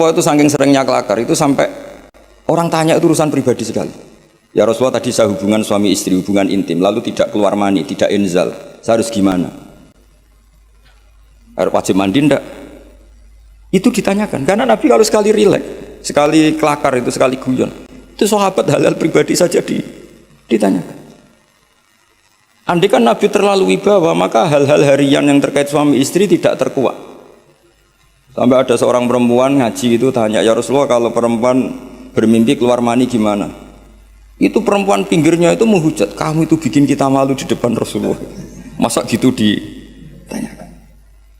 Rasulullah itu saking seringnya kelakar itu sampai orang tanya itu urusan pribadi sekali. Ya Rasulullah, tadi saya hubungan suami istri, hubungan intim, lalu tidak keluar mani, tidak inzal, saya harus gimana? Harus wajib mandi enggak? Itu ditanyakan, karena Nabi kalau sekali rileks, sekali kelakar itu, sekali guyon, itu sahabat halal pribadi saja ditanyakan. Andai kan Nabi terlalu wibawa, maka hal-hal harian yang terkait suami istri tidak terkuat. Sampai ada seorang perempuan ngaji itu tanya, ya Rasulullah, kalau perempuan bermimpi keluar mani gimana? Itu perempuan pinggirnya itu menghujat, kamu itu bikin kita malu di depan Rasulullah. Masa gitu ditanyakan?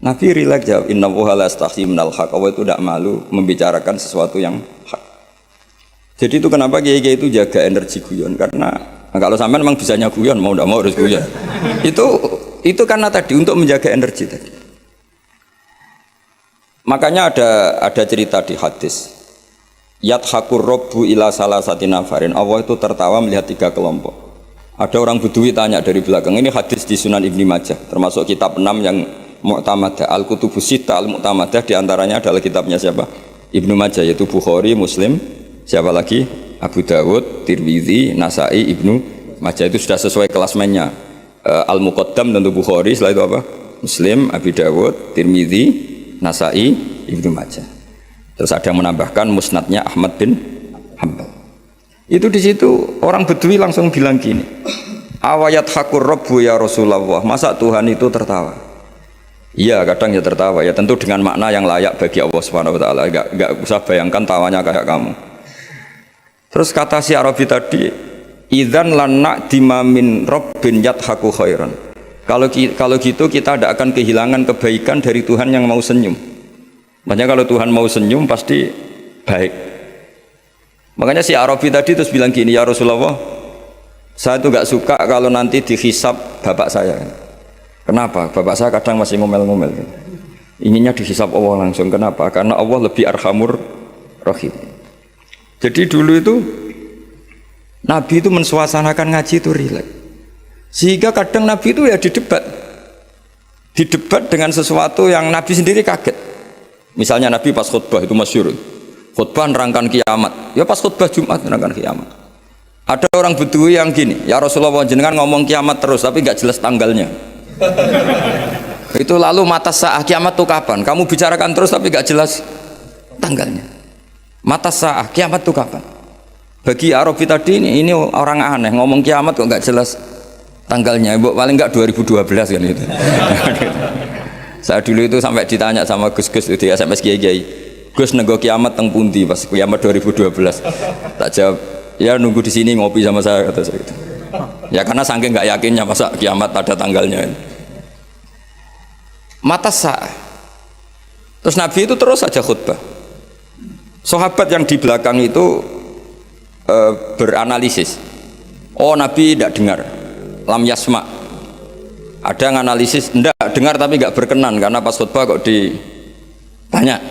Nabi rileks jawab, innallaha la yastahi minal haq. Allah itu tidak malu membicarakan sesuatu yang hak. Jadi itu kenapa kiai-kiai itu jaga energi guyon, karena kalau sampean memang bisanya guyon, mau tidak mau harus guyon. Itu karena tadi untuk menjaga energi tadi. Makanya ada cerita di hadis, yadhakur robbu ila salasati nafarin. Allah itu tertawa melihat 3 kelompok. Ada orang Bedui tanya dari belakang. Ini hadis di Sunan Ibnu Majah, termasuk kitab 6 yang Mu'tamadah, Al-Kutubus Sittah Al-Mu'tamadah, diantaranya adalah kitabnya siapa? Ibnu Majah, yaitu Bukhari, Muslim, siapa lagi? Abu Dawud, Tirmidzi, Nasai, Ibnu Majah. Itu sudah sesuai kelasmennya. Al-Muqaddam tentu Bukhari, setelah itu apa? Muslim, Abu Dawud, Tirmidzi, Nasai, Ibnu Majah. Terus ada yang menambahkan musnadnya Ahmad bin Hanbal. Itu di situ orang Bedui langsung bilang gini, awayat hakur rabbu ya Rasulullah, masa Tuhan itu tertawa? Iya, kadang ya tertawa, ya tentu dengan makna yang layak bagi Allah Subhanahu wa taala. Enggak usah bayangkan tawanya kayak kamu. Terus kata si Arabi tadi, idzan lana dimamin rabbin yadhaku khairan. Kalau gitu kita tidak akan kehilangan kebaikan dari Tuhan yang mau senyum. Makanya kalau Tuhan mau senyum pasti baik. Makanya si Arabi tadi terus bilang gini, ya Rasulullah, saya tuh gak suka kalau nanti dihisab bapak saya. Kenapa? Bapak saya kadang masih ngomel-ngomel. Inginnya dihisab Allah langsung. Kenapa? Karena Allah lebih arhamur rahim. Jadi dulu itu Nabi itu mensuasanakan ngaji itu rileks. Sehingga kadang Nabi itu ya didebat dengan sesuatu yang Nabi sendiri kaget. Misalnya Nabi pas khutbah itu masyhur, khutbah nerangkan kiamat. Ya pas khutbah Jumat nerangkan kiamat. Ada orang Bedui yang gini, ya Rasulullah jenengan ngomong kiamat terus tapi nggak jelas tanggalnya. Itu lalu mata sa'ah, kiamat itu kapan? Kamu bicarakan terus tapi gak jelas tanggalnya. Mata sa'ah, kiamat itu kapan? Bagi Arabi tadi ini orang aneh, ngomong kiamat kok gak jelas tanggalnya. Paling gak 2012 kan itu. Saya dulu itu sampai ditanya sama Gus-Gus itu di SMS Kiai, Gus nego kiamat teng pundi pas kiamat 2012. Tak jawab, ya nunggu di sini ngopi sama saya, kata saya gitu. Ya karena saking nggak yakinnya masa kiamat ada tanggalnya. Mata sa'ah. Terus Nabi itu terus saja khutbah. Sahabat yang di belakang itu beranalisis. Oh Nabi tidak dengar, lam yasma. Ada yang analisis, enggak dengar tapi nggak berkenan karena pas khutbah kok ditanya.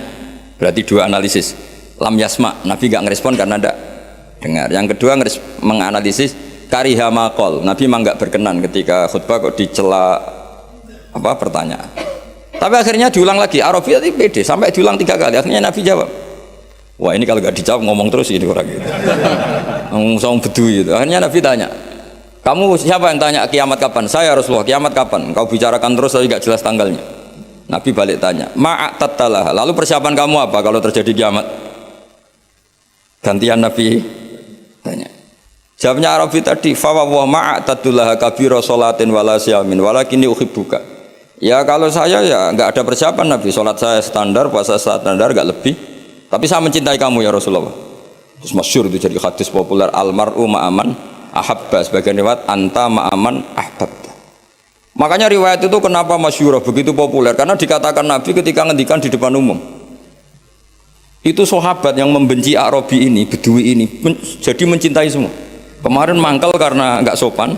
Berarti 2 analisis. Lam yasma, Nabi nggak ngerespon karena enggak dengar. Yang kedua menganalisis kariha maqol, Nabi memang nggak berkenan ketika khutbah kok dicela pertanyaan. Tapi akhirnya diulang lagi, Arabi tadi pede sampai diulang 3 kali. Akhirnya Nabi jawab, wah ini kalau nggak dijawab ngomong terus ini orang gitu, ngomong Bedui gitu. Akhirnya Nabi tanya, kamu siapa yang tanya kiamat kapan? Saya Rasulullah, kiamat kapan? Kau bicarakan terus tapi nggak jelas tanggalnya. Nabi balik tanya, ma'atattalah, lalu persiapan kamu apa kalau terjadi kiamat? Gantian Nabi tanya. Jawabnya Arabi tadi, fa wa ma'atattalah kabira sholatin wala siyamin walakinni uhibbuka. Ya kalau saya ya nggak ada persiapan Nabi, sholat saya standar, puasa standar, nggak lebih. Tapi saya mencintai kamu ya Rasulullah. Terus masyhur itu jadi hadis populer, almar'u ma'aman ahabba, sebagian riwayat anta ma'aman ahbabta. Makanya riwayat itu kenapa masyhur begitu populer? Karena dikatakan Nabi ketika ngendikan di depan umum. Itu sahabat yang membenci Arabi ini, Bedui ini, jadi mencintai semua. Kemarin mangkel karena nggak sopan,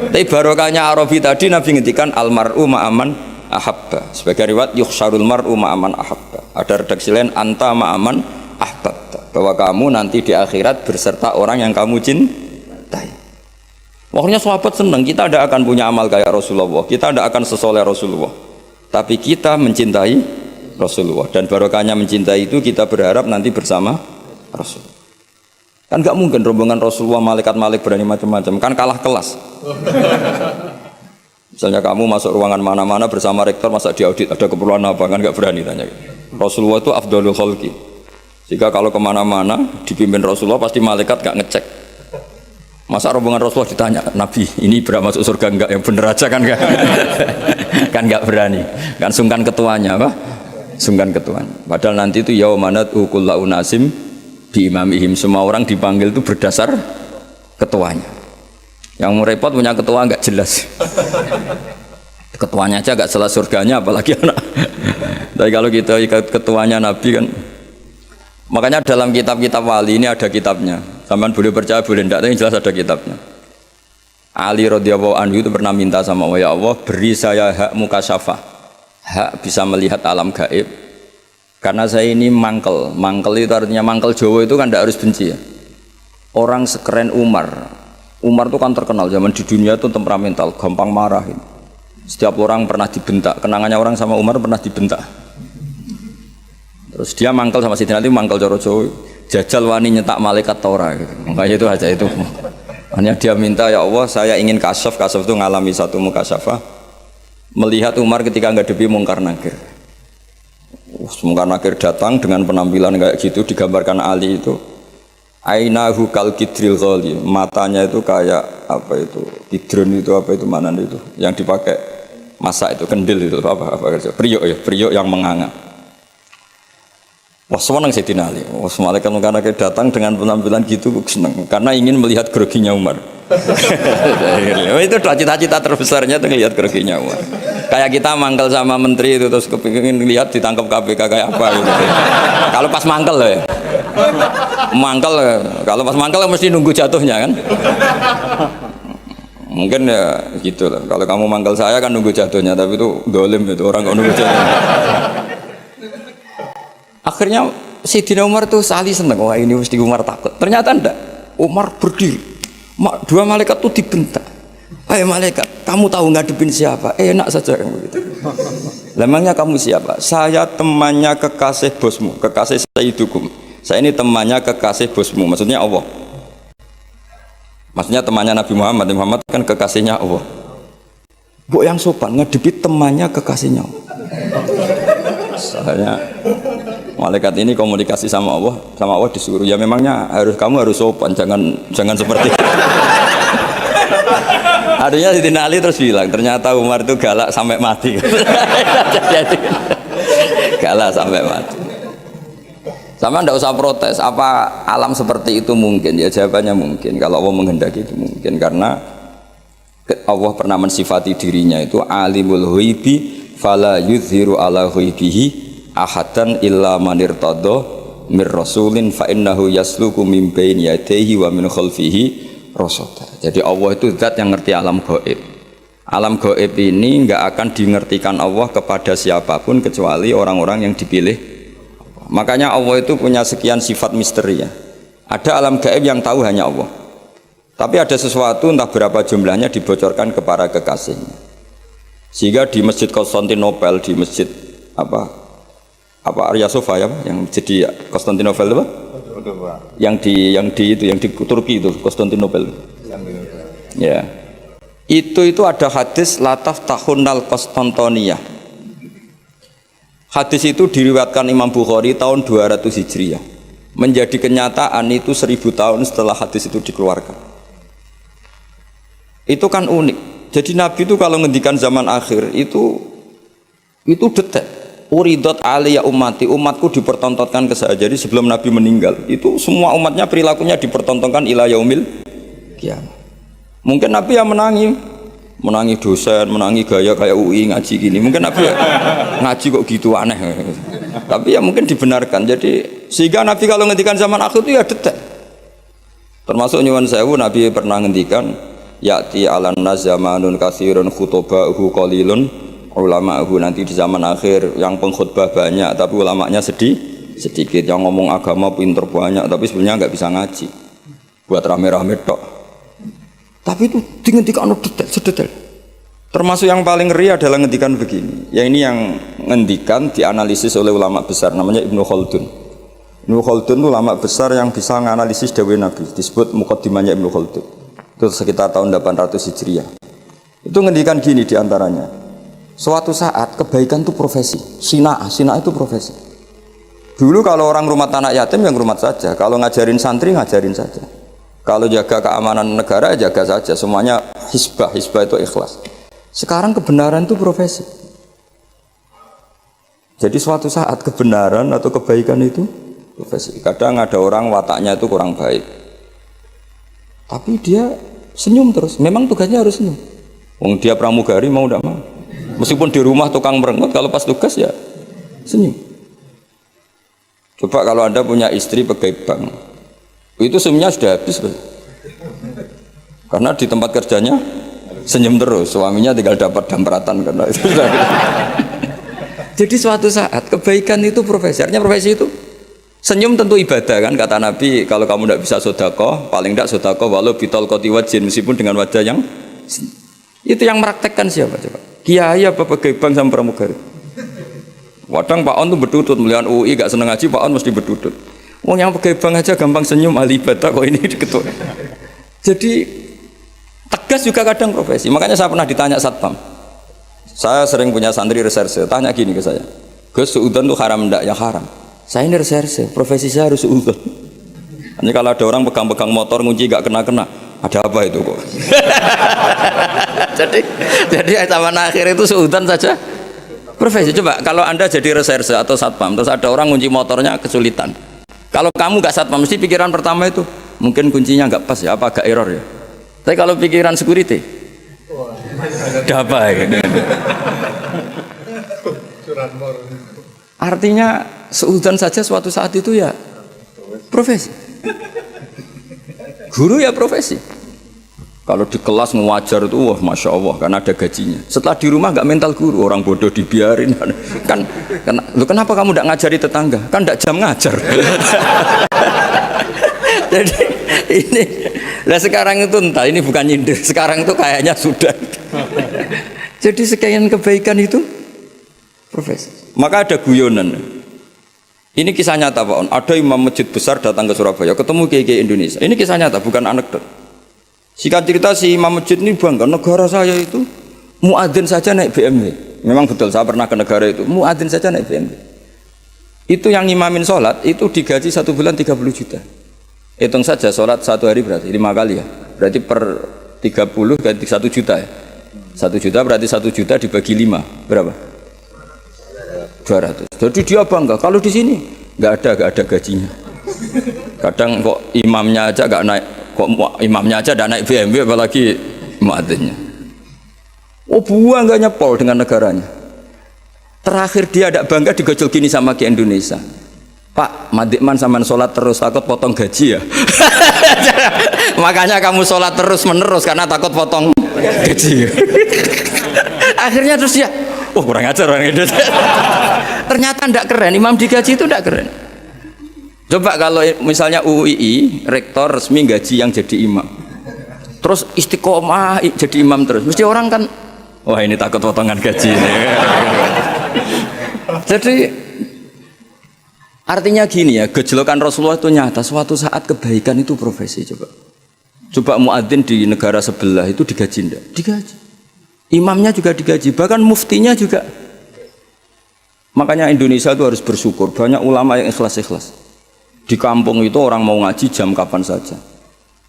tapi barokahnya Arabi tadi Nabi ngendikan almar'u ma'aman ahabba. Sebagai riwayat yuhsyarul mar'u ma'aman ahabba. Ada redaksi lain anta ma'aman ahbabta, bahwa kamu nanti di akhirat berserta orang yang kamu cintai. Makanya sahabat senang, kita tidak akan punya amal kayak Rasulullah, kita tidak akan sesoleh Rasulullah, tapi kita mencintai Rasulullah. Dan barokahnya mencintai itu kita berharap nanti bersama Rasul. Kan nggak mungkin rombongan Rasulullah malaikat-malaikat berani macam-macam, kan kalah kelas. Misalnya kamu masuk ruangan mana-mana bersama rektor, masa diaudit ada keperluan apa, kan nggak berani tanya. Rasulullah itu afdhalul khalqi. Jika kalau kemana-mana dipimpin Rasulullah pasti malaikat nggak ngecek. Masa rombongan Rasulullah ditanya, Nabi ini berapa masuk surga enggak, yang bener aja kan enggak. Kan nggak berani, kan sungkan ketuanya apa? Sungkan ketuanya. Padahal nanti itu yaumanat ukullau nasim bi imamihim, semua orang dipanggil itu berdasar ketuanya. Yang repot punya ketua nggak jelas. Ketuanya aja nggak jelas surganya, apalagi anak. Tapi kalau kita ikut ketuanya Nabi kan. Makanya dalam kitab-kitab wali ini ada kitabnya. Sampean boleh percaya boleh tidak, tapi jelas ada kitabnya. Ali radhiyallahu anhu itu pernah minta sama Allah, ya Allah beri saya hak mukasyafah, hak bisa melihat alam gaib. Karena saya ini mangkel. Mangkel itu artinya mangkel Jawa itu kan tidak harus benci ya. Orang sekeren Umar itu kan terkenal zaman di dunia itu temperamental, gampang marah. Setiap orang pernah dibentak. Kenangannya orang sama Umar pernah dibentak. Terus dia mangkel sama Sidina Ali, mangkel cara Jawa, jajal wani nyetak malaikat Torah gitu. Makanya itu aja itu. Hanya dia minta, ya Allah saya ingin kasyaf itu ngalami satu mukasyafah, melihat Umar ketika ngadepi Mungkar Nakir. Mungkar Nakir datang dengan penampilan kayak gitu, digambarkan Ali itu ainahu kal kidril ghali, matanya itu kayak apa itu, kidron itu apa itu, mana itu yang dipakai masak itu, kendil itu apa priok yang menganga. Wah senang Sayyidina Ali. Wah malaikat Mungkar Nakir datang dengan penampilan gitu senang karena ingin melihat groginya Umar. Itu cita-cita terbesarnya tuh ngelihat groginya Umar. Kayak kita mangkel sama menteri itu terus kepingin lihat ditangkap KPK kayak apa gitu. Kalau pas mangkel ya. Kalau pas mangkel mesti nunggu jatuhnya kan. Mungkin ya gitu lah. Kalau kamu mangkel saya kan nunggu jatuhnya, tapi itu dolim itu orang kok nunggu jatuhnya. Akhirnya Sayyidina Umar tuh sali seneng, wah ini mesti Umar takut. Ternyata enggak. Umar berdiri. Dua malaikat tuh dibentak. Hai malaikat, kamu tahu ngadepin siapa? Enak saja kamu gitu. Lemangnya kamu siapa? Saya temannya kekasih bosmu, kekasih Sayyidukum. Saya ini temannya kekasih bosmu, maksudnya Allah. Maksudnya temannya Nabi Muhammad. Muhammad kan kekasihnya Allah. Bu yang sopan ngadepi temannya kekasihnya Allah. Saya malaikat ini komunikasi sama Allah disuruh ya memangnya kamu harus sopan, jangan seperti itu. Artinya Sayyidina Ali terus bilang ternyata Umar itu galak sampai mati. Galak sampai mati. Sama ndak usah protes, apa alam seperti itu mungkin? Ya jawabannya mungkin, kalau Allah menghendaki itu mungkin, karena Allah pernah mensifati dirinya itu alimul ghaibi fala yuzhiru ala ghaibihi ahadan illa manir todo mir rasulin fa innahu yasluku min baini yadayhi wa min khalfihi rasada. Jadi Allah itu zat yang ngerti alam gaib. Alam gaib ini enggak akan dimengertikan Allah kepada siapapun kecuali orang-orang yang dipilih. Makanya Allah itu punya sekian sifat misteri ya. Ada alam gaib yang tahu hanya Allah. Tapi ada sesuatu entah berapa jumlahnya dibocorkan kepada kekasihnya. Sehingga di Masjid Konstantinopel, di Masjid apa Arya Sofia ya, yang jadi Konstantinopel apa? Yang di Turki itu Konstantinopel. Ya. Itu ada hadis lataf tahunal Konstantiniyah. Hadis itu diriwayatkan Imam Bukhari tahun 200 Hijriah. Menjadi kenyataan itu 1000 tahun setelah hadis itu dikeluarkan. Itu kan unik. Jadi Nabi itu kalau ngendikan zaman akhir itu detail. Uridot aliyah umatku dipertontonkan ke saya. Jadi sebelum Nabi meninggal itu semua umatnya perilakunya dipertontonkan ila yaumil kiamat. Mungkin Nabi yang menangi dosen, menangi gaya kayak UI ngaji gini. Mungkin Nabi ngaji kok gitu aneh. Tapi ya mungkin dibenarkan. Jadi sehingga Nabi kalau ngendikan zaman akhir itu ya detail. Termasuk nyuwun sewu Nabi pernah ngendikan ya'ti alan nazamanun katsirun khutoba'uhu qalilun ulama'uhu, nanti di zaman akhir yang pengkhutbah banyak tapi ulamanya sedikit, yang ngomong agama pinter banyak tapi sebenarnya nggak bisa ngaji buat rame-rame tok. Tapi itu dihentikan sedetail. Termasuk yang paling ngeri adalah ngendikan begini. Ya ini yang ngendikan dianalisis oleh ulama besar namanya Ibnu Khaldun. Ibnu Khaldun itu ulama besar yang bisa menganalisis dawuh Nabi, disebut muqaddimahnya Ibnu Khaldun. Itu sekitar tahun 800 Hijriah. Itu ngendikan gini diantaranya. Suatu saat kebaikan itu profesi, sina'ah itu profesi. Dulu kalau orang rumah anak yatim yang rumah saja, kalau ngajarin santri ngajarin saja. Kalau jaga keamanan negara jaga saja, semuanya hisbah itu ikhlas. Sekarang kebenaran itu profesi. Jadi suatu saat kebenaran atau kebaikan itu profesi. Kadang ada orang wataknya itu kurang baik, tapi dia senyum terus. Memang tugasnya harus senyum. Wong dia pramugari mau tidak mau. Meskipun di rumah tukang merengut, kalau pas tugas ya senyum. Coba kalau Anda punya istri pegawai bank, itu senyumnya sudah habis. Karena di tempat kerjanya senyum terus, suaminya tinggal dapat dampratan karena itu. Jadi suatu saat kebaikan itu profesi. Artinya profesi itu senyum tentu ibadah kan, kata Nabi, kalau kamu tidak bisa sedekah, paling tidak sedekah walau bitol koti wajin, meskipun dengan wajah yang itu yang meraktekkan siapa coba? Kiai apa pegawai bank sama pramugari? Kadang Pak On tuh bertutut melihat UI gak seneng ngaji, Pak On mesti bertutut. Wong yang pegawai bank aja gampang senyum ahli ibadah kok ini ketua. Jadi tegas juga kadang profesi. Makanya saya pernah ditanya satpam. Saya sering punya santri reserse, tanya gini ke saya, Gus, suudzon itu haram enggak? Ya haram. Saya ini reserse, profesi saya harus suudzon. Hanya kalau ada orang pegang-pegang motor ngunci gak kena-kena, ada apa itu kok? jadi zaman akhir itu suudzon saja profesi. Coba kalau Anda jadi reserse atau satpam, terus ada orang ngunci motornya kesulitan. Kalau kamu gak satpam, mesti pikiran pertama itu mungkin kuncinya gak pas ya, apa agak error ya. Tapi kalau pikiran security, ada apa ya? Artinya seudon saja suatu saat itu ya profesi. Guru ya profesi. Kalau di kelas ngajar itu wah masya Allah karena ada gajinya. Setelah di rumah nggak mental guru, orang bodoh dibiarin kan. Kenapa kamu tidak ngajari tetangga? Kan tidak jam ngajar. Jadi ini, nah sekarang itu entah ini bukan nyindir. Sekarang itu kayaknya sudah. Jadi sekian kebaikan itu profesi. Maka ada guyonan. Ini kisah nyata Pak On. Ada imam masjid besar datang ke Surabaya, ketemu kiai Indonesia. Ini kisah nyata, bukan anekdot. Singkat cerita si imam masjid ini bangga, negara saya itu muadzin saja naik BMW. Memang betul, saya pernah ke negara itu, muadzin saja naik BMW. Itu yang ngimamin sholat itu digaji 1 bulan 30 juta. Hitung saja sholat 1 hari berarti 5 kali ya. Berarti per 30 ganti 1 juta ya. 1 juta berarti 1 juta dibagi 5 berapa? 200. Jadi dia bangga. Kalau di sini nggak ada gajinya. Kadang kok imamnya aja nggak naik, naik BMW apalagi muadzinnya. Oh bangganya Pol dengan negaranya. Terakhir dia tidak bangga digojol gini sama ke Indonesia. Pak, Madikman sampean sholat terus takut potong gaji ya. Makanya kamu sholat terus menerus karena takut potong gaji. Akhirnya terus ya, oh kurang ajar orang Indonesia. Ternyata tidak keren, imam digaji itu tidak keren. Coba kalau misalnya UII rektor resmi gaji yang jadi imam, terus istiqomah jadi imam terus, mesti orang kan, wah ini takut potongan gaji. Jadi artinya gini ya, gejolokan Rasulullah itu nyata. Suatu saat kebaikan itu profesi. Coba muadzin di negara sebelah itu digaji enggak? Digaji. Imamnya juga digaji, bahkan muftinya juga. Makanya Indonesia itu harus bersyukur, banyak ulama yang ikhlas-ikhlas. Di kampung itu orang mau ngaji jam kapan saja.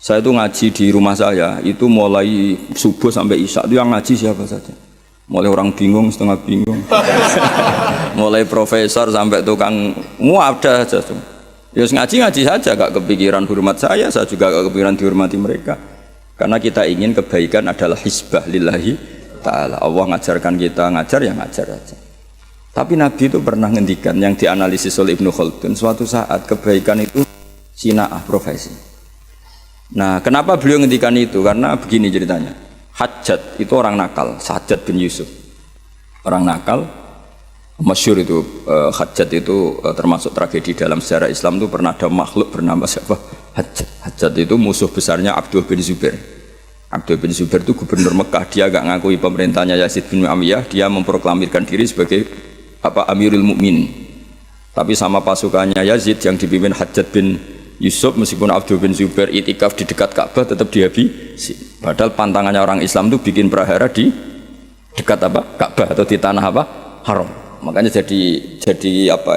Saya itu ngaji di rumah saya, itu mulai subuh sampai isya itu yang ngaji siapa saja. Mulai orang bingung, setengah bingung. Mulai profesor sampai tukang, ada aja. Ya ngaji saja, gak kepikiran hormat saya juga gak kepikiran dihormati mereka. Karena kita ingin kebaikan adalah hisbah lillahi ta'ala. Allah ngajarkan kita, ngajar ya ngajar aja. Tapi Nabi itu pernah ngendikan yang dianalisis oleh Ibnu Khaldun, suatu saat kebaikan itu sina'ah profesi. Nah kenapa beliau ngendikan itu? Karena begini ceritanya. Hajjat itu orang nakal, Sajjad bin Yusuf, orang nakal, masyhur itu. Hajjat itu termasuk tragedi dalam sejarah Islam. Itu pernah ada makhluk bernama siapa? Hajjat. Hajjat itu musuh besarnya Abdul bin Zubair. Abdul bin Zubair itu gubernur Mekah, dia gak ngakui pemerintahnya Yazid bin Muawiyah, dia memproklamirkan diri sebagai Amirul Mukminin. Tapi sama pasukannya Yazid yang dipimpin Hajjaj bin Yusuf, meskipun Abdul bin Zubair itikaf di dekat Ka'bah tetap dihabisi. Padahal pantangannya orang Islam itu bikin prahara di dekat Ka'bah atau di tanah haram. Makanya jadi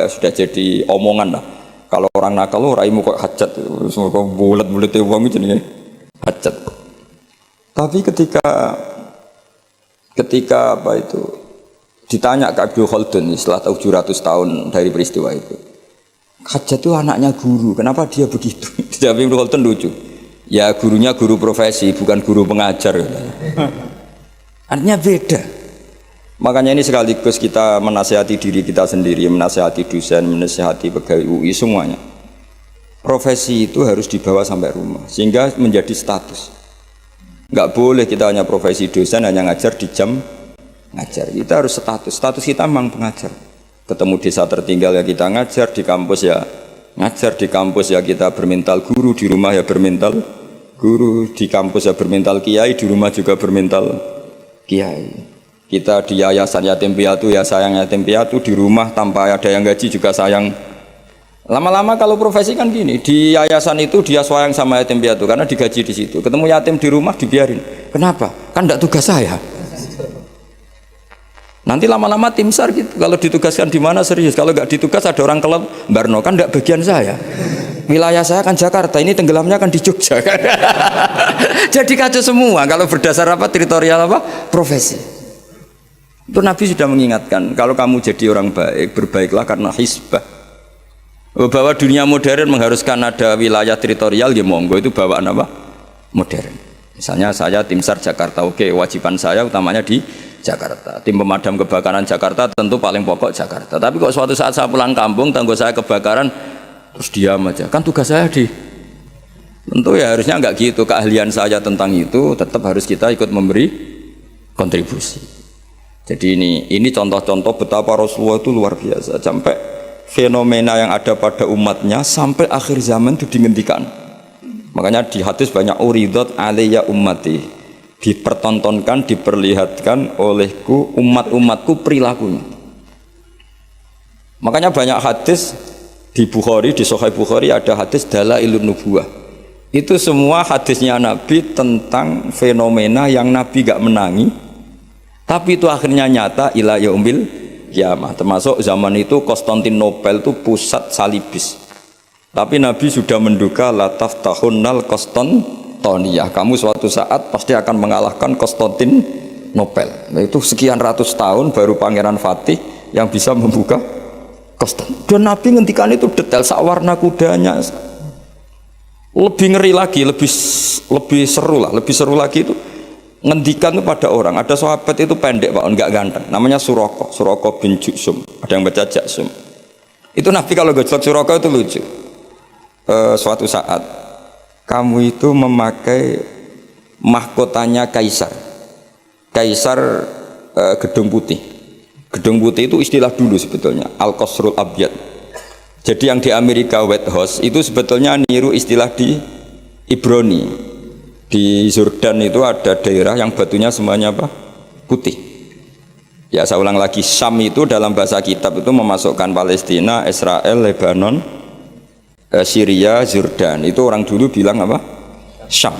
sudah jadi omongan lah. Kalau orang nakal raimu kok Hajjaj, semua kok bulat-bulat uang itu nih Hajjaj. Tapi ketika ditanya ke Abdul Khaldun setelah 700 tahun dari peristiwa itu, Hajjaj itu anaknya guru, kenapa dia begitu? Dijawab Abdul Khaldun lucu, ya gurunya guru profesi bukan guru pengajar. Artinya beda. Makanya ini sekaligus kita menasihati diri kita sendiri, menasihati dosen, menasihati pegawai UI semuanya. Profesi itu harus dibawa sampai rumah sehingga menjadi status. Nggak boleh kita hanya profesi dosen, hanya ngajar di jam ngajar. Kita harus status kita memang pengajar. Ketemu desa tertinggal ya kita ngajar, di kampus ya ngajar, di kampus ya kita bermental guru, di rumah ya bermental guru, di kampus ya bermental kiai, di rumah juga bermental kiai. Kita di yayasan yatim piatu ya sayang yatim piatu, di rumah tanpa ada yang gaji juga sayang. Lama-lama kalau profesi kan gini, di yayasan itu dia sayang sama yatim piatu karena digaji di situ. Ketemu yatim di rumah dibiarin. Kenapa? Kan tidak tugas saya. Nanti lama-lama tim SAR gitu. Kalau ditugaskan di mana serius. Kalau nggak ditugas ada orang kelab Barno kan tidak bagian saya. Wilayah saya kan Jakarta, ini tenggelamnya kan di Jogja. Jadi kacau semua kalau berdasar teritorial profesi. Itu Nabi sudah mengingatkan, kalau kamu jadi orang baik, berbaiklah karena hisbah. Bahwa dunia modern mengharuskan ada wilayah teritorial, ya monggo, itu bawaan modern. Misalnya saya tim SAR Jakarta, oke, wajiban saya utamanya di Jakarta. Tim pemadam kebakaran Jakarta tentu paling pokok Jakarta. Tapi kok suatu saat saya pulang kampung, tangga saya kebakaran, terus diam aja. Kan tugas saya tentu ya harusnya enggak gitu. Keahlian saya tentang itu tetap harus kita ikut memberi kontribusi. Jadi ini contoh-contoh betapa Rasulullah itu luar biasa. Sampai fenomena yang ada pada umatnya sampai akhir zaman itu dihentikan. Makanya di hadis banyak uridat alayya ummati, dipertontonkan, diperlihatkan olehku umat-umatku perilakunya. Makanya banyak hadis di Bukhari, di Sahih Bukhari ada hadis dalailun nubuwah. Itu semua hadisnya Nabi tentang fenomena yang Nabi gak menangi, tapi itu akhirnya nyata ila yaumil kiamah. Termasuk zaman itu Konstantinopel itu pusat salibis. Tapi Nabi sudah menduga la taftahunnal Konstantiniyah. Kamu suatu saat pasti akan mengalahkan Konstantinopel. Nah, itu sekian ratus tahun baru Pangeran Fatih yang bisa membuka Konstantinopel. Dan Nabi ngendikan itu detail sak warna kudanya. Lebih ngeri lagi, lebih seru lagi itu. Ngendikan itu pada orang, ada sahabat itu pendek Pak, enggak ganteng, namanya Suroko bin Juksum, ada yang baca Jaksum. Itu Nabi kalau gojlok Suroko itu lucu. Suatu saat kamu itu memakai mahkotanya Kaisar Gedung Putih. Gedung Putih itu istilah dulu sebetulnya, Al-Qasrul Abyad. Jadi yang di Amerika White House itu sebetulnya niru istilah di Ibrani. Di Jordan itu ada daerah yang batunya semuanya putih. Ya saya ulang lagi, Syam itu dalam bahasa kitab itu memasukkan Palestina, Israel, Lebanon, Syria, Jordan. Itu orang dulu bilang Syam.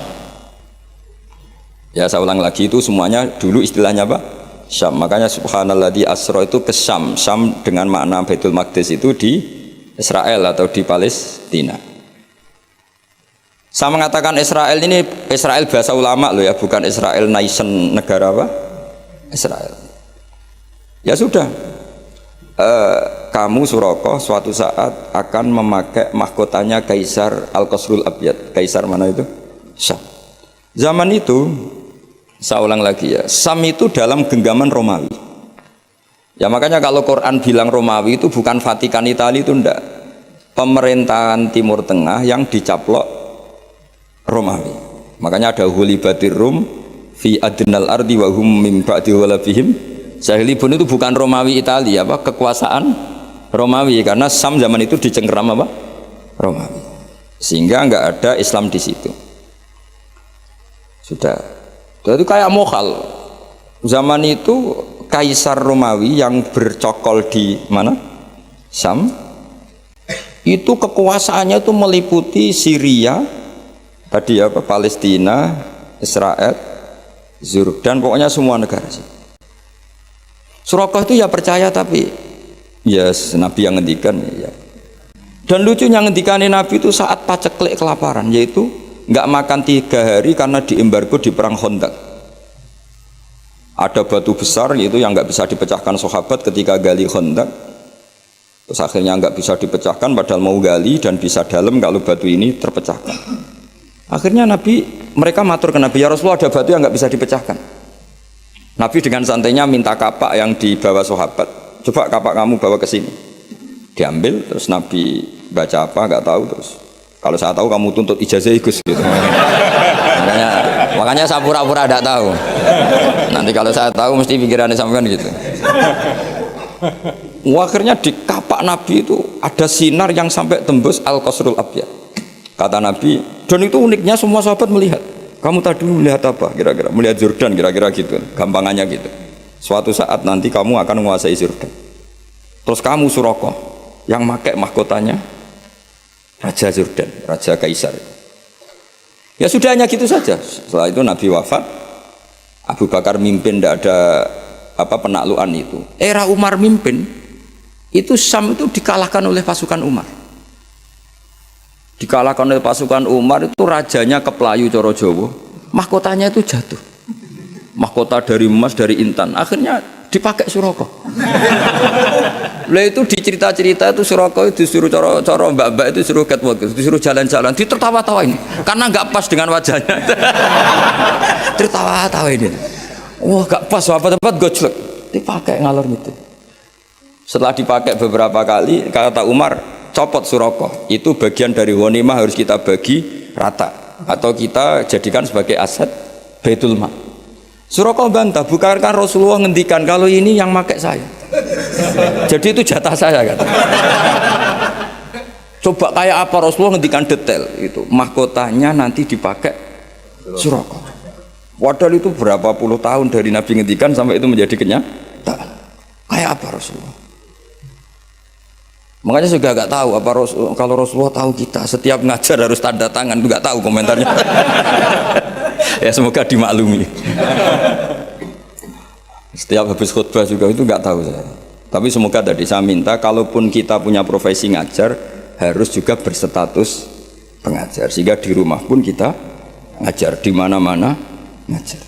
Ya saya ulang lagi, itu semuanya dulu istilahnya Syam. Makanya subhanalladzi asra itu ke Syam. Syam dengan makna Baitul Maqdis itu di Israel atau di Palestina. Saya mengatakan Israel ini Israel bahasa ulama loh ya, bukan Israel nation negara Israel. Ya sudah, kamu Suroko suatu saat akan memakai mahkotanya Kaisar Al-Qasrul Abyad. Kaisar mana itu? Syam. Zaman itu, saya ulang lagi ya, Syam itu dalam genggaman Romawi. Ya makanya kalau Quran bilang Romawi itu bukan Vatikan Italia, itu enggak. Pemerintahan Timur Tengah yang dicaplok Romawi. Makanya ada hulibatir Rum fi adnal ardi wa hum min ba'di walabihim Sahilibun itu bukan Romawi Italia, kekuasaan Romawi, karena Sam zaman itu dicengkeram Romawi, sehingga nggak ada Islam di situ. Sudah, jadi kayak mokal zaman itu Kaisar Romawi yang bercokol di mana? Syam. Itu kekuasaannya itu meliputi Syria, tadi apa? Palestina, Israel, Jordan, pokoknya semua negara sih. Suraqah itu ya percaya tapi ya Nabi yang ngendikan ya. Dan lucunya ngendikanin Nabi itu saat paceklik kelaparan, yaitu nggak makan 3 hari karena diembargo di perang Khandaq. Ada batu besar itu yang nggak bisa dipecahkan sahabat ketika gali Khandaq. Terus akhirnya nggak bisa dipecahkan padahal mau gali dan bisa dalam kalau batu ini terpecahkan. Akhirnya mereka matur ke Nabi, ya Rasulullah ada batu yang nggak bisa dipecahkan. Nabi dengan santainya minta kapak yang dibawa sahabat, coba kapak kamu bawa ke sini. Diambil, terus Nabi baca apa nggak tahu, terus kalau saya tahu kamu tuntut ijazah Gus gitu. Makanya saya pura-pura tidak tahu. Nanti kalau saya tahu mesti pikirannya sampean gitu. Akhirnya di kapak Nabi itu ada sinar yang sampai tembus Al-Qasrul Abyad. Kata Nabi, dan itu uniknya semua sahabat melihat. Kamu tadi melihat apa? Kira-kira melihat Jordan, kira-kira gitu. Gampangannya gitu. Suatu saat nanti kamu akan menguasai Jordan. Terus kamu Suraqah yang pakai mahkotanya Raja Jordan, Raja Kaisar. Ya sudah hanya gitu saja. Setelah itu Nabi wafat, Abu Bakar mimpin, tidak ada penaklukan itu. Era Umar mimpin, itu Syam itu dikalahkan oleh pasukan Umar. Dikalahkan oleh pasukan Umar itu rajanya keplayu coro Jawa, mahkotanya itu jatuh. Mahkota dari emas, dari intan, akhirnya dipakai Suraqah. Lah itu dicerita-cerita itu Suraqah itu disuruh coro mbak-mbak itu suruh catwalk, disuruh jalan-jalan, ditertawa-tawain karena nggak pas dengan wajahnya. Tertawa-tawain ini. Wah nggak pas, apa-apa gojlek, dipakai ngalor gitu. Setelah dipakai beberapa kali, kata Umar, copot Suraqah, itu bagian dari ghanimah harus kita bagi rata atau kita jadikan sebagai aset Baitul Mal. Suraqah bantah, bukankah Rasulullah ngendikan kalau ini yang pakai saya, jadi itu jatah saya kan. Coba kayak apa Rasulullah ngendikan detail itu, mahkotanya nanti dipakai Suraqah. Padahal itu berapa puluh tahun dari Nabi ngendikan sampai itu menjadi kenyataan. Kayak apa Rasulullah? Makanya juga nggak tahu apa kalau Rasulullah tahu kita setiap ngajar harus tanda tangan, nggak tahu komentarnya. Ya semoga dimaklumi. Setiap habis khutbah juga itu nggak tahu saya. Tapi semoga tadi saya minta, kalaupun kita punya profesi ngajar, harus juga berstatus pengajar, sehingga di rumah pun kita ngajar, di mana-mana ngajar.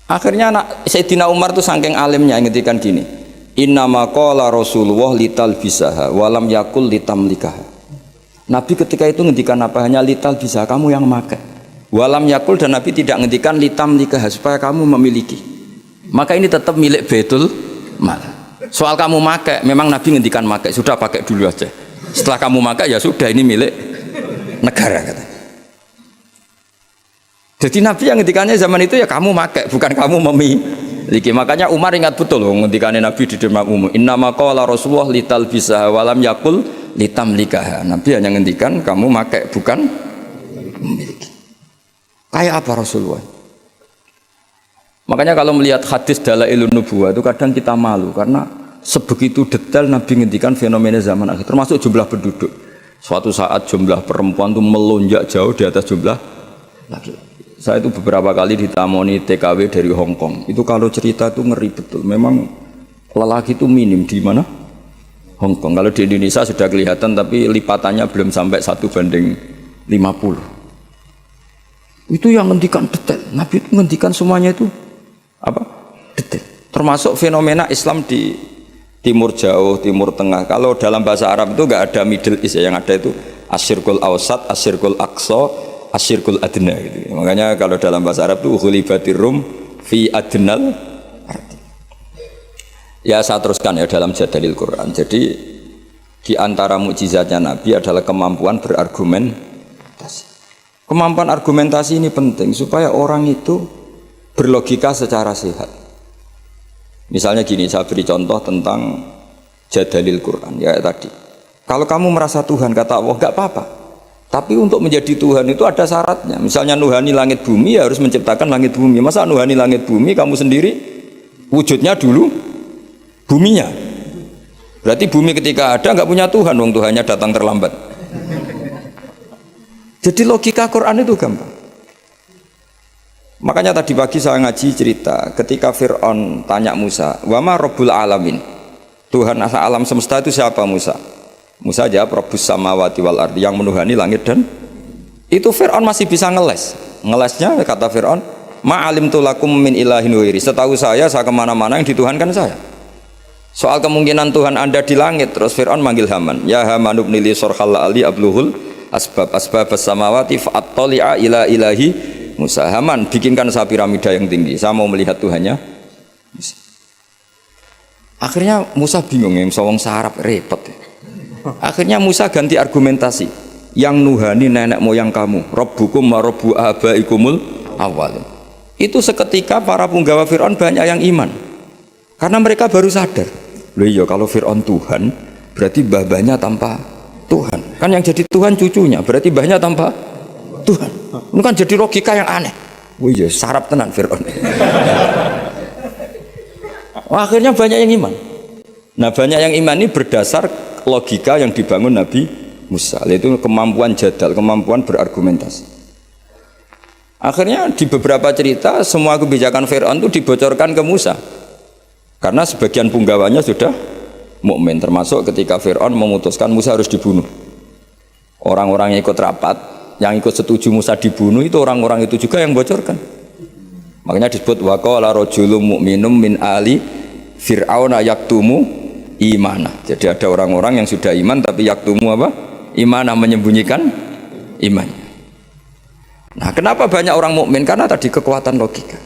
Akhirnya Sayyidina Umar tuh saking alimnya ngendikan gini, innama qala Rasulullah lital bisaha walam yakul litamlikaha. Nabi ketika itu ngendikan apa? Hanya lital bisa, kamu yang makai. Walam yakul, dan Nabi tidak ngendikan litamlikaha, supaya kamu memiliki. Maka ini tetap milik Baitul Mal. Soal kamu makai, memang Nabi ngendikan makai, sudah pakai dulu aja. Setelah kamu makai ya sudah, ini milik negara kata. Jadi Nabi yang ngendikannya zaman itu ya kamu makai, bukan kamu memiliki. Makanya Umar ingat betul loh ngendikannya Nabi di depan umum. Innama qala Rasulullah lital bisaha walam yakul litamlikaha. Nabi hanya ngendikan kamu makai, bukan memiliki. Kayak apa Rasulullah? Makanya kalau melihat hadis Dalailun Nubuwah itu kadang kita malu karena sebegitu detail Nabi ngendikan fenomena zaman akhir, termasuk jumlah penduduk. Suatu saat jumlah perempuan itu melonjak jauh di atas jumlah laki-laki. Saya itu beberapa kali ditamoni TKW dari Hong Kong. Itu kalau cerita itu ngeri betul. Memang lelaki itu minim di mana? Hong Kong. Kalau di Indonesia sudah kelihatan, tapi lipatannya belum sampai 1:50. Itu yang ngendikan detail. Nabi itu ngendikan semuanya itu apa? Detail. Termasuk fenomena Islam di Timur Jauh, Timur Tengah. Kalau dalam bahasa Arab itu nggak ada Middle East ya, yang ada itu Asyirkul Awsat, Asyirkul Aqsa, Asyirkul Adna gitu. Makanya kalau dalam bahasa Arab itu ghulibatir rum fi adnal arti. Ya saya teruskan ya dalam Jadalil Quran. Jadi di antara mukjizatnya Nabi adalah kemampuan berargumentasi. Kemampuan argumentasi ini penting supaya orang itu berlogika secara sehat. Misalnya gini, saya beri contoh tentang Jadalil Quran ya tadi. Kalau kamu merasa Tuhan, kata Allah, nggak apa-apa. Tapi untuk menjadi Tuhan itu ada syaratnya. Misalnya nuhani langit bumi, ya harus menciptakan langit bumi. Masa nuhani langit bumi kamu sendiri Wujudnya dulu buminya. Berarti bumi ketika ada nggak punya Tuhan, wong Tuhannya datang terlambat. Jadi logika Quran itu gampang. Makanya tadi pagi saya ngaji cerita ketika Fir'aun tanya Musa, "Wama Rabbul Alamin?" Tuhan alam semesta itu siapa Musa? Musa jawab, "Rabbus samawati wal ardi," yang menuhani langit dan itu Fir'aun masih bisa ngeles. Ngelesnya kata Fir'aun, "Ma'alimtu lakum min ilahin ghairi." Setahu saya kemana-mana yang dituhankan saya. Soal kemungkinan Tuhan Anda di langit, terus Fir'aun manggil Haman, "Ya Haman ibn li sarhal ali abluhul asbab samawati fa'attali'a ila ilahi Musa." Haman, bikinkan saya piramida yang tinggi, saya mau melihat Tuhannya Musa. Akhirnya Musa bingung, yang sawang sarap repot. Akhirnya Musa ganti argumentasi, yang nuhani nenek moyang kamu, Rabbukum wa Rabbu abaikumul awalin. Itu seketika para punggawa Fir'aun banyak yang iman, karena mereka baru sadar, loh iya kalau Fir'aun Tuhan berarti mbah-mbahnya tanpa Tuhan, kan yang jadi Tuhan cucunya, berarti mbahnya tanpa Tuhan. Ini kan jadi logika yang aneh. Oh iya, sarap tenan Fir'aun. Akhirnya banyak yang iman. Nah, banyak yang iman ini berdasar logika yang dibangun Nabi Musa, yaitu kemampuan jadal, kemampuan berargumentasi. Akhirnya di beberapa cerita semua kebijakan Fir'aun itu dibocorkan ke Musa, karena sebagian punggawanya sudah mukmin, termasuk ketika Fir'aun memutuskan Musa harus dibunuh. Orang-orang yang ikut rapat, yang ikut setuju Musa dibunuh, itu orang-orang itu juga yang bocorkan. Makanya disebut waqala rajulun mu'minum min ali fir'auna yaktumu imana. Jadi ada orang-orang yang sudah iman tapi yaktumu apa? Imana, menyembunyikan imannya. Nah, kenapa banyak orang mukmin? Karena tadi kekuatan logika.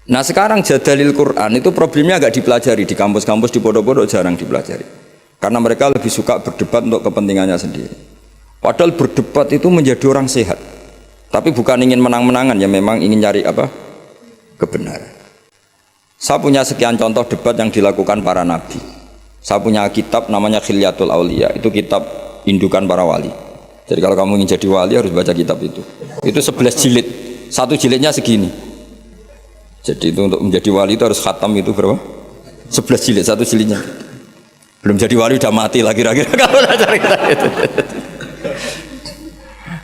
Nah, sekarang jadalil Quran itu problemnya agak dipelajari di kampus-kampus, di pondok-pondok jarang dipelajari. Karena mereka lebih suka berdebat untuk kepentingannya sendiri. Padahal berdebat itu menjadi orang sehat, tapi bukan ingin menang-menangan, ya memang ingin nyari apa? Kebenaran. Saya punya sekian contoh debat yang dilakukan para nabi. Saya punya kitab namanya Khilyatul Aulia, itu kitab indukan para wali. Jadi kalau kamu ingin jadi wali harus baca kitab itu. Itu 11 jilid, satu jilidnya segini. Jadi itu untuk menjadi wali itu harus khatam itu berapa? 11 jilid, satu jilidnya. Belum jadi wali udah mati lah kira-kira kalau cari itu.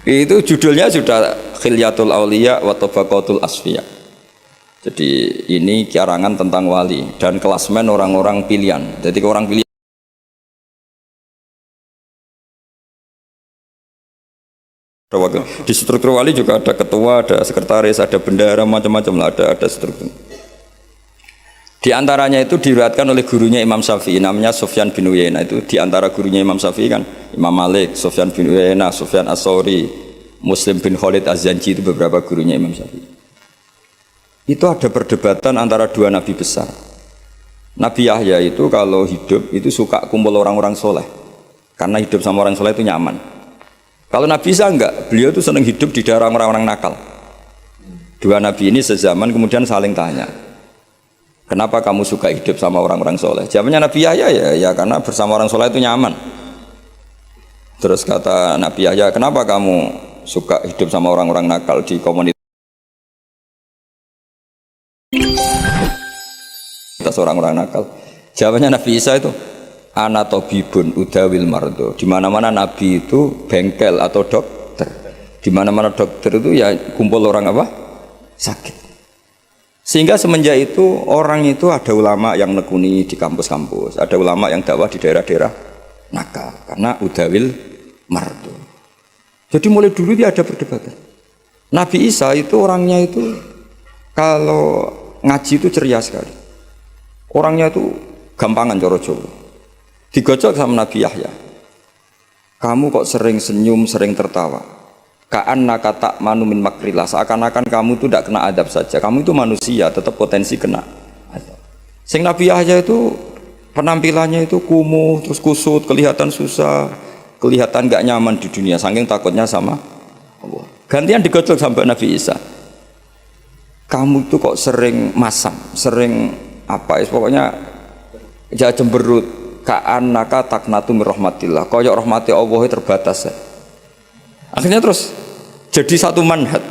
Itu judulnya sudah Khilyatul Aulia wa Tabaqatul Asfiya. Jadi ini karangan tentang wali dan kelasmen orang-orang pilihan. Jadi orang pilihan di struktur wali juga ada ketua, ada sekretaris, ada bendahara, macam-macam lah, ada struktur. Di antaranya itu diriwayatkan oleh gurunya Imam Syafi'i, namanya Sufyan bin Uyainah. Itu di antara gurunya Imam Syafi'i kan Imam Malik, Sufyan bin Uyainah, Sufyan As-Sauri, Muslim bin Khalid Az-Zanji, itu beberapa gurunya Imam Syafi'i. Itu ada perdebatan antara dua nabi besar. Nabi Yahya itu kalau hidup itu suka kumpul orang-orang soleh, karena hidup sama orang soleh itu nyaman. Kalau Nabi Isa enggak, beliau itu senang hidup di daerah orang-orang nakal. Dua nabi ini sezaman kemudian saling tanya, kenapa kamu suka hidup sama orang-orang soleh? Jawabannya Nabi Yahya, ya karena bersama orang soleh itu nyaman. Terus kata Nabi Yahya, kenapa kamu suka hidup sama orang-orang nakal di komunitas orang-orang nakal? Jawabannya Nabi Isa itu, ana tabibun udawil mardo. Di mana-mana Nabi itu bengkel atau dokter. Di mana-mana dokter itu ya kumpul orang apa? Sakit. Sehingga semenjak itu orang itu ada ulama yang nekuni di kampus-kampus, ada ulama yang dakwah di daerah-daerah nakal karena udawil mardo. Jadi mulai dulu dia ada perdebatan. Nabi Isa itu orangnya itu kalau ngaji itu ceria sekali. Orangnya itu gampangan coro Jawa. Digojok sama Nabi Yahya, kamu kok sering senyum, sering tertawa, ka'annaka ta'manu min makrillah, seakan-akan kamu itu tidak kena adab saja, kamu itu manusia, tetap potensi kena adab. Sing Nabi Yahya itu penampilannya itu kumuh, terus kusut, kelihatan susah, kelihatan gak nyaman di dunia, saking takutnya sama Allah. Gantian digojok sampai Nabi Isa, kamu itu kok sering masam, sering apa, pokoknya ya cemberut, ka'annaka taknatu min rahmatillah, koyok rahmati Allah terbatas ya. Akhirnya terus jadi satu manhaj.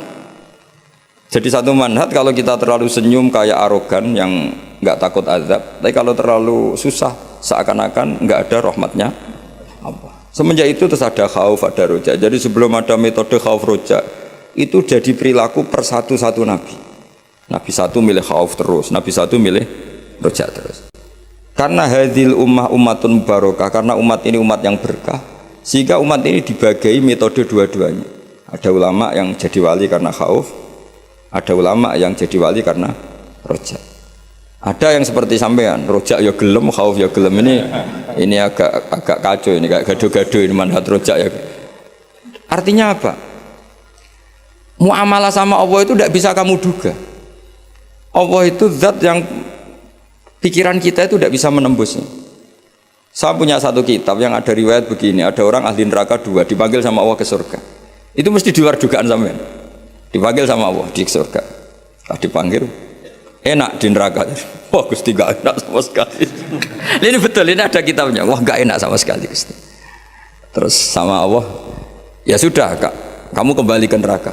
Jadi satu manhaj kalau kita terlalu senyum kayak arogan yang nggak takut azab, tapi kalau terlalu susah seakan-akan nggak ada rahmatnya Allah. Semenjak itu terus ada khauf, ada roja. Jadi sebelum ada metode khauf roja itu jadi perilaku per satu nabi. Nabi satu milih khauf terus, nabi satu milih roja terus. Karena hadil ummah ummatun barokah, karena umat ini umat yang berkah, sehingga umat ini dibagi metode dua-duanya. Ada ulama yang jadi wali karena khauf, ada ulama yang jadi wali karena roja. Ada yang seperti sampean, roja ya gelem, khauf ya gelem. Ini agak kacau, ini kayak gaduh-gaduh ini manhaj roja ya. Artinya apa? Muamalah sama Allah itu tidak bisa kamu duga. Allah itu zat yang pikiran kita itu tidak bisa menembusnya. Saya punya satu kitab yang ada riwayat begini, ada orang ahli neraka dua dipanggil sama Allah ke surga. Itu mesti di luar dugaan sampean. Dipanggil sama Allah di surga. Dipanggil enak di neraka. Wah Gusti gak enak sama sekali. Ini betul, ini ada kitabnya. Wah gak enak sama sekali Gusti. Terus sama Allah, ya sudah Kak, kamu kembali ke neraka.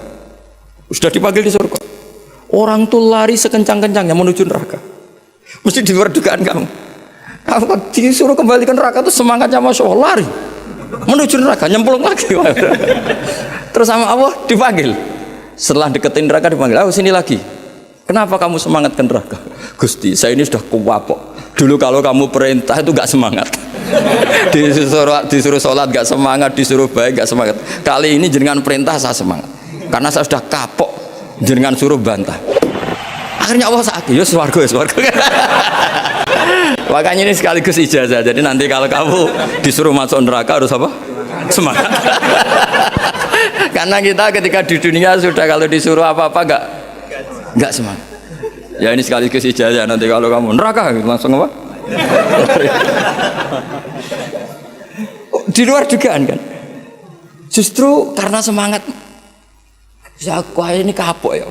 Sudah dipanggil di surga. Orang tuh lari sekencang-kencangnya menuju neraka. Mesti di luar dugaan kamu. Kamu disuruh kembali ke neraka tuh semangatnya Masya Allah, lari menuju neraka, nyemplung lagi. Terus sama Allah dipanggil. Setelah deketin neraka dipanggil, oh sini lagi. Kenapa kamu semangat ke neraka? Gusti, saya ini sudah kuwapok. Dulu kalau kamu perintah itu gak semangat. Disuruh sholat gak semangat, disuruh baik gak semangat. Kali ini jenengan perintah saya semangat. Karena saya sudah kapok, jenengan suruh bantah. Akhirnya Allah sakit, ya swarga. Makanya ini sekaligus ijazah. Jadi nanti kalau kamu disuruh masuk neraka harus apa? Semangat. Karena kita ketika di dunia sudah kalau disuruh apa-apa enggak semangat. Ya ini sekaligus ijazah, nanti kalau kamu neraka langsung apa? Di luar dugaan kan. Justru karena semangat ya aku ini kapok ya.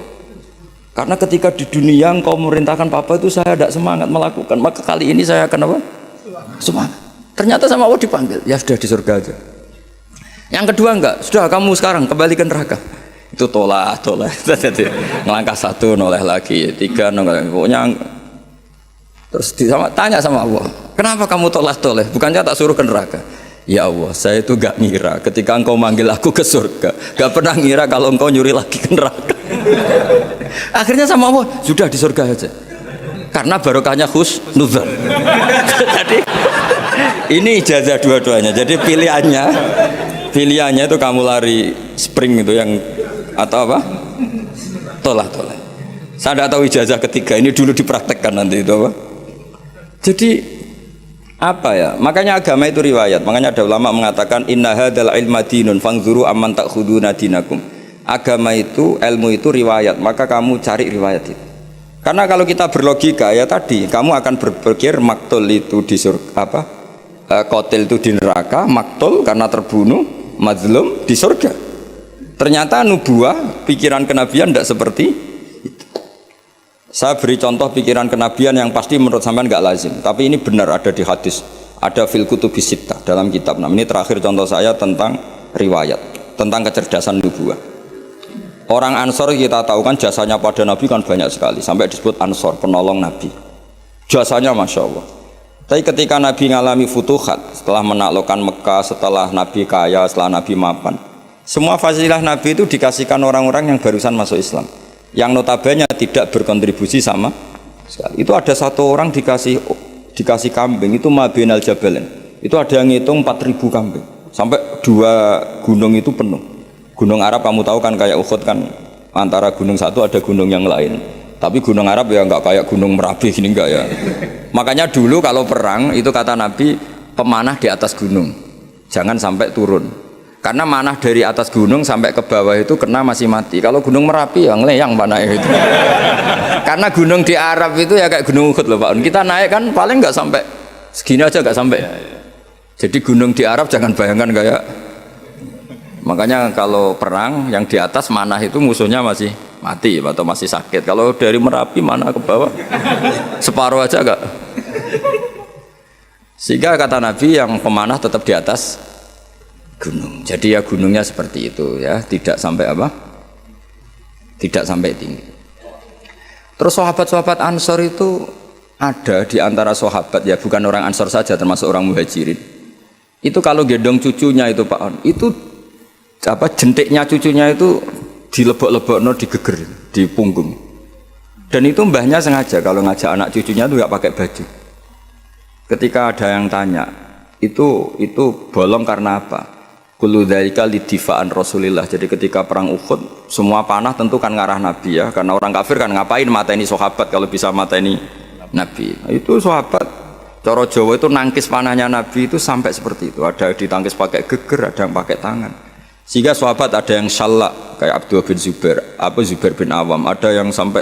Karena ketika di dunia engkau memerintahkan papa itu saya tidak semangat melakukan, maka kali ini saya akan apa? Semangat. Ternyata sama Allah dipanggil, ya sudah di surga aja. Yang kedua enggak, sudah kamu sekarang kembali ke neraka. Itu tolak. Ngelangkah satu, noleh lagi, tiga, noleh. Pokoknya terus tanya sama Allah, kenapa kamu toleh? Bukannya tak suruh ke neraka? Ya Allah, saya itu gak ngira ketika engkau manggil aku ke surga, gak pernah ngira kalau engkau nyuri lagi ke neraka. Akhirnya sama Allah, sudah di surga aja. Karena barokahnya husnuzon. Jadi ini ijazah dua-duanya. Jadi pilihannya itu kamu lari spring itu yang atau apa? Tolak. Saya tidak tahu ijazah ketiga ini dulu dipraktekkan nanti itu apa? Jadi apa ya? Makanya agama itu riwayat. Makanya ada ulama mengatakan inna hadzal ilma dinun fangzuru amman ta'khuduna dinakum. Agama itu, ilmu itu riwayat. Maka kamu cari riwayat itu. Karena kalau kita berlogika ya tadi, kamu akan berpikir maktul itu di surga apa? Qatil itu di neraka, maktul karena terbunuh, mazlum di surga. Ternyata nubuah, pikiran kenabian tidak seperti itu. Saya beri contoh pikiran kenabian yang pasti menurut sampean nggak lazim, tapi ini benar ada di hadis, ada fil kutubis sittah dalam kitab. Nah, ini terakhir contoh saya tentang riwayat, tentang kecerdasan nubuah. Orang Ansor kita tahu kan jasanya pada Nabi kan banyak sekali, sampai disebut Ansor, penolong Nabi. Jasanya Masya Allah. Tapi ketika Nabi ngalami futuhat, setelah menaklukkan Mekah, setelah Nabi kaya, setelah Nabi mapan, semua fasilitas Nabi itu dikasihkan orang-orang yang barusan masuk Islam, yang notabene tidak berkontribusi sama sekali. Itu ada satu orang dikasih kambing, itu Mabinal Jabalen. Itu ada yang ngitung 4.000 kambing, sampai 2 gunung itu penuh. Gunung Arab kamu tahu kan kayak Uhud kan, antara gunung satu ada gunung yang lain. Tapi gunung Arab ya nggak kayak gunung Merapi ini enggak ya. Makanya dulu kalau perang itu kata Nabi, pemanah di atas gunung, jangan sampai turun. Karena manah dari atas gunung sampai ke bawah itu kena masih mati. Kalau gunung Merapi ya ngeleyang panahnya itu. Karena gunung di Arab itu ya kayak gunung Uhud loh Pak. Kita naik kan paling nggak sampai segini aja nggak sampai. Jadi gunung di Arab jangan bayangkan kayak. Makanya kalau perang yang di atas manah itu musuhnya masih mati atau masih sakit. Kalau dari Merapi manah ke bawah separuh aja enggak. Sehingga kata Nabi yang pemanah tetap di atas gunung. Jadi ya gunungnya seperti itu ya, tidak sampai apa? Tidak sampai tinggi. Terus sahabat-sahabat Ansor itu ada di antara sahabat ya, bukan orang Ansor saja, termasuk orang Muhajirin. Itu kalau gendong cucunya itu Pak On, itu apa jentiknya cucunya itu dilebok-lebokno, digeger di punggung. Dan itu mbahnya sengaja kalau ngajak anak cucunya itu nggak pakai baju. Ketika ada yang tanya, itu bolong karena apa? Kullu dzalika lidifa'an Rasulillah. Jadi ketika perang Uhud, semua panah tentu kan ngarah Nabi ya, karena orang kafir kan ngapain mateni sahabat kalau bisa mateni Nabi. Itu sahabat cara Jawa itu nangkis panahnya Nabi itu sampai seperti itu. Ada ditangkis pakai geger, ada yang pakai tangan. Sehingga sahabat ada yang syallak kayak Abdullah bin Zubair, Zubair bin Awam, ada yang sampai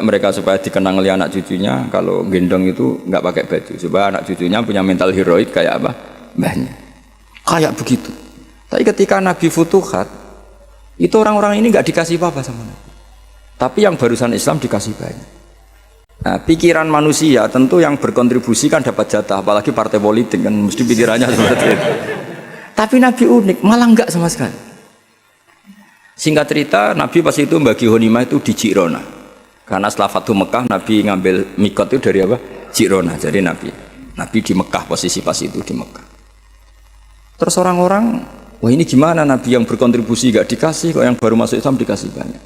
mereka supaya dikenang oleh anak cucunya kalau gendong itu nggak pakai baju supaya anak cucunya punya mental heroik kayak apa mbahnya. Kayak begitu. Tapi ketika Nabi futuhat, itu orang-orang ini nggak dikasih apa-apa sama Nabi. Tapi yang barusan Islam dikasih banyak. Nah, pikiran manusia tentu yang berkontribusi kan dapat jatah, apalagi partai politik kan mesti pikirannya seperti itu. Tapi Nabi unik, malah enggak sama sekali. Singkat cerita, Nabi pas itu bagi ghanimah itu di Jirona. Karena setelah Fathu Mekah, Nabi ngambil mikot itu dari apa? Jirona. Jadi Nabi di Mekah, posisi pas itu di Mekah. Terus orang-orang, wah ini gimana Nabi yang berkontribusi gak dikasih, kok yang baru masuk Islam dikasih banyak.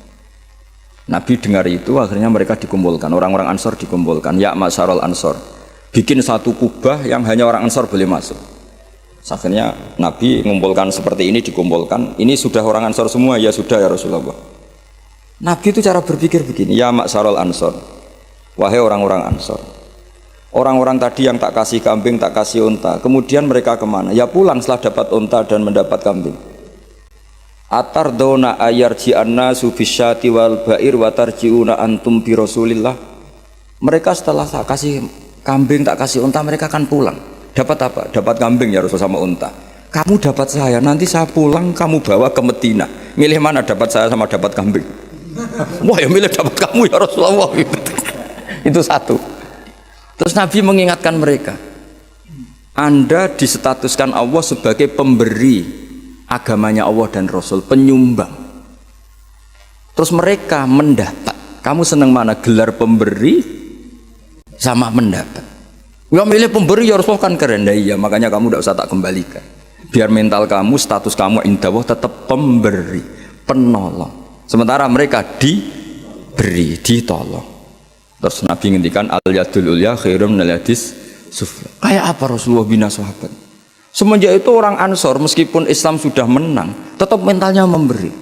Nabi dengar itu, akhirnya mereka dikumpulkan, orang-orang Ansor dikumpulkan, ya masyarul Ansor, bikin satu kubah yang hanya orang Ansor boleh masuk. Akhirnya Nabi mengumpulkan seperti ini, dikumpulkan, ini sudah orang Ansor semua, ya sudah ya Rasulullah. Nabi itu cara berpikir begini, ya masyarul Ansor, wahai orang-orang Ansor, orang-orang tadi yang tak kasih kambing, tak kasih unta, kemudian mereka kemana? Ya pulang setelah dapat unta dan mendapat kambing. Atardona ayarji'anna subisyati wal ba'ir wa tarji'una antum bi Rasulillah. Mereka setelah tak kasih kambing, tak kasih unta, mereka akan pulang. Dapat apa? Dapat kambing ya Rasul sama unta. Kamu dapat saya, nanti saya pulang kamu bawa ke Medina. Milih mana dapat saya sama dapat kambing? Wah ya milih dapat kamu ya Rasulullah. Itu satu. Terus Nabi mengingatkan mereka, Anda disetatuskan Allah sebagai pemberi agamanya Allah dan Rasul, penyumbang. Terus mereka mendapat. Kamu senang mana? Gelar pemberi sama mendapat. Ya milih pemberi ya Rasul kan keren. Nah, iya makanya kamu tidak usah tak kembalikan. Biar mental kamu, status kamu indah Allah tetap pemberi, penolong. Sementara mereka diberi, ditolong. Terus Nabi ngendikan al-yadul ulya khairum minal yadis sufla. Kayak apa Rasulullah bina sahabat? Semenjak itu orang Ansor meskipun Islam sudah menang, tetap mentalnya memberi.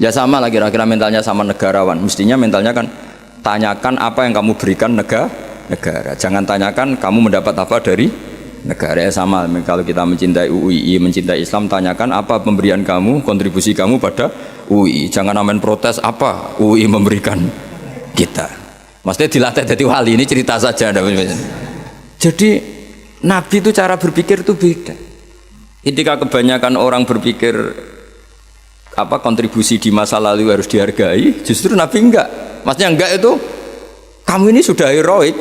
Ya sama lah kira-kira mentalnya sama negarawan. Mestinya mentalnya kan tanyakan apa yang kamu berikan negara. Jangan tanyakan kamu mendapat apa dari negara. Ya sama kalau kita mencintai UII, mencintai Islam, tanyakan apa pemberian kamu, kontribusi kamu pada UII. Jangan amen protes apa UII memberikan kita. Maksudnya dilatih jadi wali, ini cerita saja. Jadi Nabi itu cara berpikir itu beda. Ketika kebanyakan orang berpikir apa kontribusi di masa lalu harus dihargai, justru Nabi enggak. Maksudnya enggak itu kamu ini sudah heroik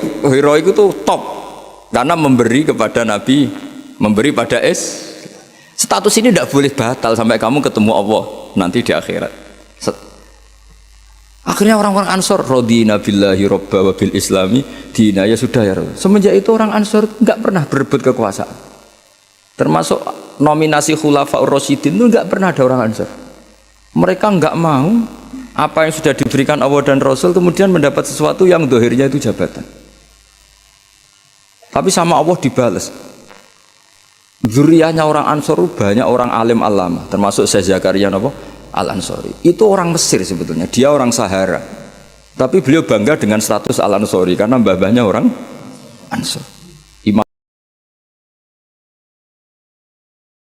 itu top karena memberi kepada Nabi, memberi pada status ini tidak boleh batal sampai kamu ketemu Allah nanti di akhirat. Akhirnya orang-orang Ansor radina billahi robba wa bil islami dina, ya sudah ya Rasul. Semenjak itu orang Ansor nggak pernah berebut kekuasaan. Termasuk nominasi khulafaur rasyidin itu nggak pernah ada orang Ansor. Mereka nggak mau apa yang sudah diberikan Allah dan Rasul kemudian mendapat sesuatu yang dohirnya itu jabatan. Tapi sama Allah dibalas. Zuriyahnya orang Ansor banyak orang alim alama, termasuk Syekh Zakaria Al-Ansori. Itu orang Mesir sebetulnya, dia orang Sahara. Tapi beliau bangga dengan status Al-Ansori karena mbah-mbahnya orang Ansor.